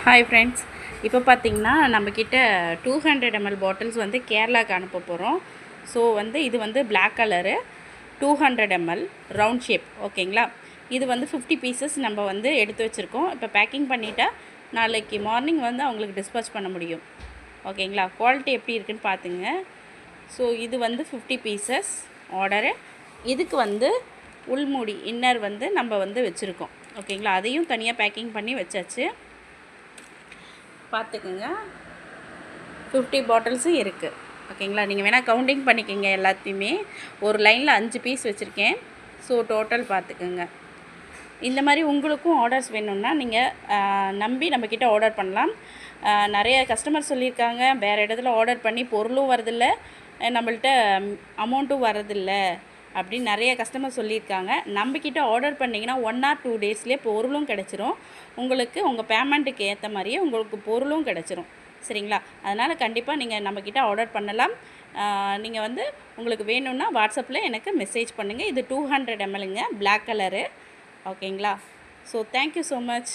Hi friends, இப்போ பார்த்தீங்கன்னா நம்மக்கிட்ட 200 ml பாட்டில்ஸ் வந்து கேரளாவுக்கு அனுப்ப போகிறோம். ஸோ இது black colour 200 ml round shape. ஓகேங்களா? இது 50 பீசஸ் நம்ம எடுத்து வச்சுருக்கோம். இப்போ பேக்கிங் பண்ணிட்டா நாளைக்கு மார்னிங் அவங்களுக்கு டிஸ்பேச் பண்ண முடியும். ஓகேங்களா? குவாலிட்டி எப்படி இருக்குன்னு பார்த்துங்க. ஸோ இது 50 பீசஸ் ஆர்டரு. இதுக்கு உள்மூடி இன்னர் நம்ம வச்சுருக்கோம். ஓகேங்களா? அதையும் தனியாக பேக்கிங் பண்ணி வச்சாச்சு. பார்த்துக்குங்க, 50 பாட்டில்ஸும் இருக்குது. ஓகேங்களா? நீங்கள் வேணால் கவுண்டிங் பண்ணிக்கோங்க. எல்லாத்தையுமே ஒரு லைனில் 5 பீஸ் வச்சுருக்கேன். ஸோ டோட்டல் பார்த்துக்குங்க. இந்த மாதிரி உங்களுக்கும் ஆர்டர்ஸ் வேணும்னா நீங்கள் நம்பி நம்மக்கிட்ட ஆர்டர் பண்ணலாம். நிறைய கஸ்டமர் சொல்லியிருக்காங்க, வேறு இடத்துல ஆர்டர் பண்ணி பொருளும் வரதில்லை, நம்மள்ட்ட அமௌண்ட்டும் வரதில்லை அப்படின்னு நிறைய கஸ்டமர் சொல்லியிருக்காங்க. நம்மக்கிட்ட ஆர்டர் பண்ணிங்கன்னா 1 or 2 டேஸ்லேயே பொருளும் கிடச்சிரும். உங்களுக்கு உங்கள் பேமெண்ட்டுக்கு ஏற்ற மாதிரியே உங்களுக்கு பொருளும் கிடச்சிரும். சரிங்களா? அதனால் கண்டிப்பாக நீங்கள் நம்மக்கிட்ட ஆர்டர் பண்ணலாம். நீங்கள் உங்களுக்கு வேணும்னா வாட்ஸ்அப்பில் எனக்கு மெசேஜ் பண்ணுங்கள். இது 200 mlங்க, பிளாக் கலரு. ஓகேங்களா? So thank you so much.